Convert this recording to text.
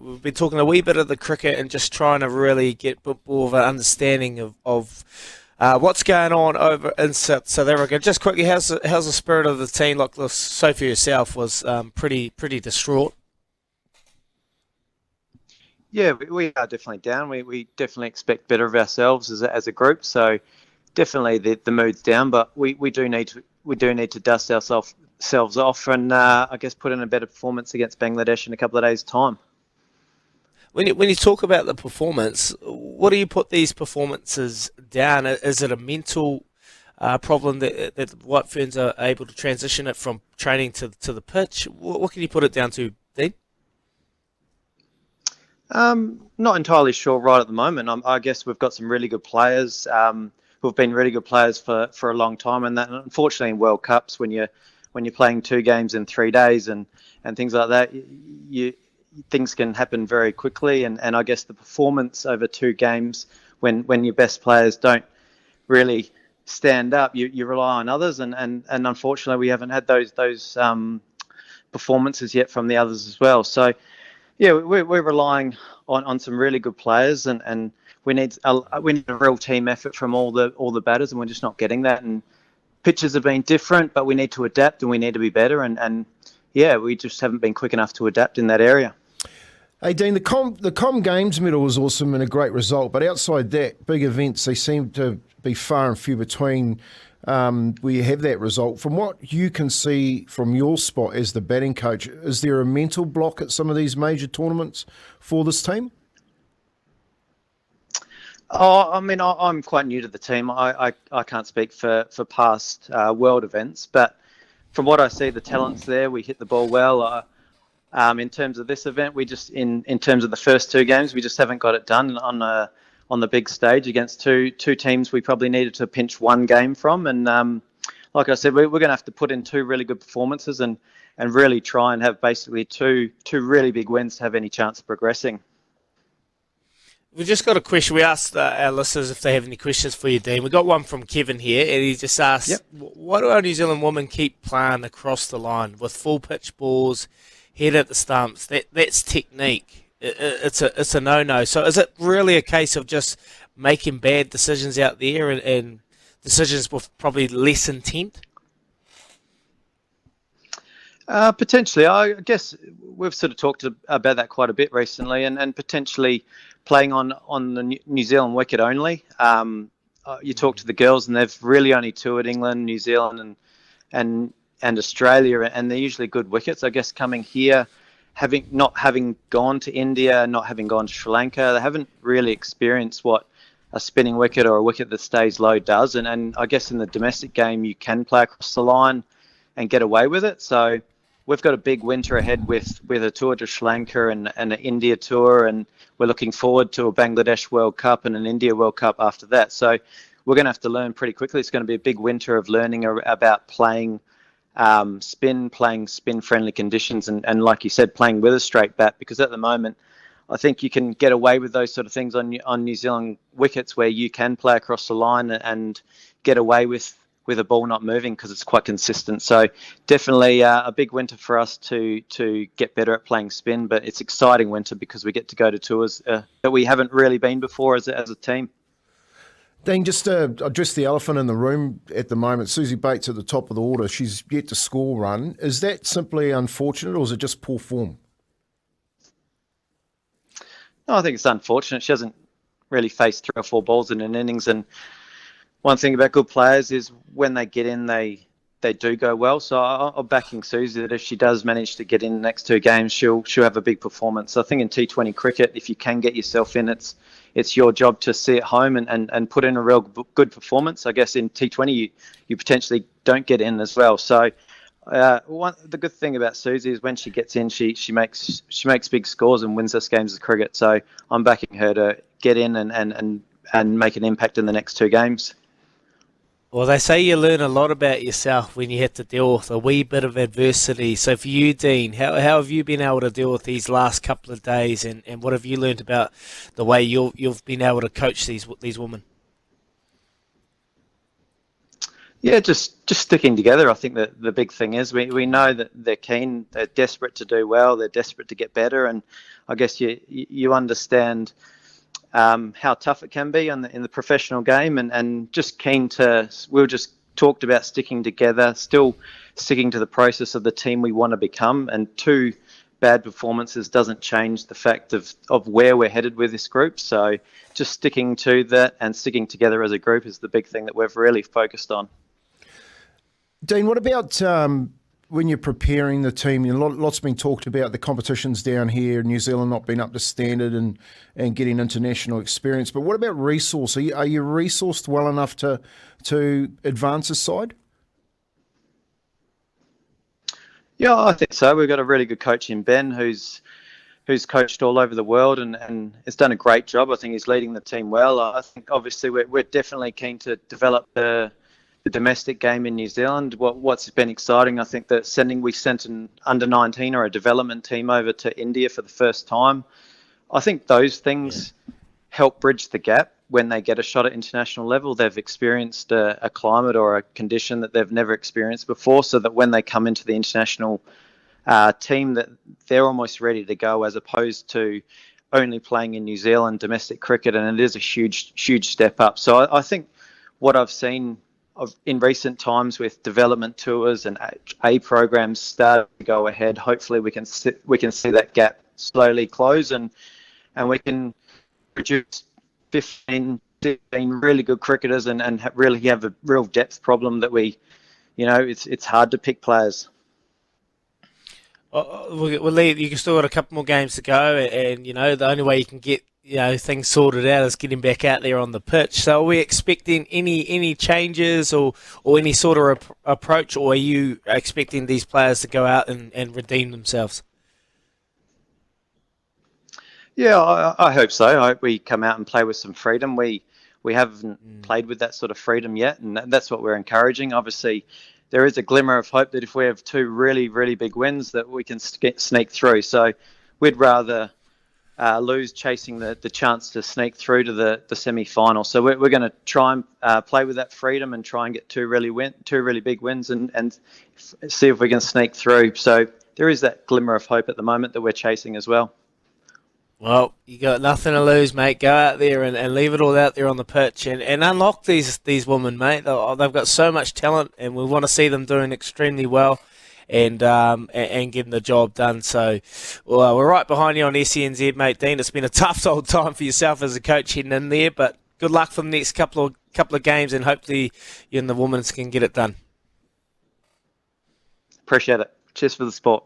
we've been talking a wee bit of the cricket and just trying to really get a bit more of an understanding of what's going on over in South Africa. Just quickly, how's the spirit of the team? Like Sophie herself was pretty distraught. Yeah, we are definitely down. We definitely expect better of ourselves as a group. So definitely the mood's down, but we do need to dust ourselves off and I guess put in a better performance against Bangladesh in a couple of days' time. When you talk about the performance, what do you put these performances down? Is it a mental problem that the White Ferns are able to transition it from training to the pitch? What can you put it down to, Dean? Not entirely sure right at the moment. I guess we've got some really good players who've been really good players for a long time, and that unfortunately in World Cups when you're playing 2 games in 3 days and things like that, things can happen very quickly, and I guess the performance over 2 games when your best players don't really stand up, you rely on others, and unfortunately we haven't had those performances yet from the others as well. So yeah, we're relying on some really good players, and we need a real team effort from all the batters, and we're just not getting that. And pitches have been different, but we need to adapt and we need to be better. And yeah, we just haven't been quick enough to adapt in that area. Hey Dean, the Com Games medal was awesome and a great result, but outside that, big events, they seem to be far and few between where you have that result. From what you can see from your spot as the batting coach, is there a mental block at some of these major tournaments for this team? Oh, I mean, I'm quite new to the team. I can't speak for past world events, but from what I see, the talent's there. We hit the ball well. In terms of this event, we just in terms of the first 2 games, we just haven't got it done on the big stage against two teams we probably needed to pinch 1 game from. And like I said, we're going to have to put in 2 really good performances and really try and have basically two really big wins to have any chance of progressing. We've just got a question. We asked our listeners if they have any questions for you, Dean. We got one from Kevin here, and he just asked, Yep. Why do our New Zealand women keep playing across the line with full pitch balls, head at the stumps? That's technique. It's a no-no. So is it really a case of just making bad decisions out there and decisions with probably less intent? Potentially. I guess we've sort of talked about that quite a bit recently, and potentially playing on the New Zealand wicket only. You talk to the girls, and they've really only toured England, New Zealand, and Australia, and they're usually good wickets. I guess coming here, not having gone to India, not having gone to Sri Lanka, they haven't really experienced what a spinning wicket or a wicket that stays low does. And I guess in the domestic game, you can play across the line and get away with it. So we've got a big winter ahead with a tour to Sri Lanka and an India tour, and we're looking forward to a Bangladesh World Cup and an India World Cup after that. So we're going to have to learn pretty quickly. It's going to be a big winter of learning about playing playing spin-friendly conditions, and like you said, playing with a straight bat, because at the moment, I think you can get away with those sort of things on New Zealand wickets where you can play across the line and get away with a ball not moving because it's quite consistent. So definitely a big winter for us to get better at playing spin, but it's exciting winter because we get to go to tours that we haven't really been before as a team. Dean, just to address the elephant in the room at the moment, Susie Bates at the top of the order, she's yet to score run. Is that simply unfortunate or is it just poor form? No, I think it's unfortunate. She hasn't really faced 3 or 4 balls in an innings, and one thing about good players is when they get in, they do go well. So I'm backing Susie that if she does manage to get in the next 2 games, she'll have a big performance. I think in T20 cricket, if you can get yourself in, it's your job to see it home and put in a real good performance. I guess in T20 you potentially don't get in as well. So the good thing about Susie is when she gets in, she makes big scores and wins us games of cricket. So I'm backing her to get in and make an impact in the next 2 games. Well, they say you learn a lot about yourself when you have to deal with a wee bit of adversity. So for you, Dean, how have you been able to deal with these last couple of days, and what have you learned about the way you've been able to coach these women? Yeah, just sticking together. I think that the big thing is we know that they're keen, they're desperate to do well, they're desperate to get better, and I guess you understand how tough it can be in the professional game, and just keen to. We've just talked about sticking together, still sticking to the process of the team we want to become, and two bad performances doesn't change the fact of where we're headed with this group. So just sticking to that and sticking together as a group is the big thing that we've really focused on. Dean, what about when you're preparing the team? Lots been talked about the competitions down here in New Zealand not being up to standard and getting international experience. But what about resource? Are you resourced well enough to advance this side? Yeah, I think so. We've got a really good coach in Ben who's coached all over the world and has done a great job. I think he's leading the team well. I think obviously we're definitely keen to develop the domestic game in New Zealand. What's been exciting, I think that we sent an under-19 or a development team over to India for the first time. I think those things help bridge the gap. When they get a shot at international level, they've experienced a climate or a condition that they've never experienced before, so that when they come into the international team, that they're almost ready to go, as opposed to only playing in New Zealand domestic cricket, and it is a huge step up. So I think what I've seen in recent times with development tours and A programs start to go ahead, hopefully we can see that gap slowly close, and we can produce 15 really good cricketers and really have a real depth problem that it's hard to pick players. Well, Lee, you still got a couple more games to go, and the only way you can get things sorted out is getting back out there on the pitch. So, are we expecting any changes or any sort of approach, or are you expecting these players to go out and redeem themselves? Yeah, I hope so. I hope we come out and play with some freedom. We haven't played with that sort of freedom yet, and that's what we're encouraging. Obviously, there is a glimmer of hope that if we have two really, really big wins, that we can sneak through. So we'd rather lose chasing the chance to sneak through to the semi-final. So we're going to try and play with that freedom and try and get two really big wins and see if we can sneak through. So there is that glimmer of hope at the moment that we're chasing as well. Well, you got nothing to lose, mate. Go out there and leave it all out there on the pitch and unlock these women, mate. They've got so much talent, and we want to see them doing extremely well and getting the job done. So, we're right behind you on SENZ, mate, Dean. It's been a tough old time for yourself as a coach heading in there, but good luck for the next couple of games, and hopefully you and the women can get it done. Appreciate it. Cheers for the support.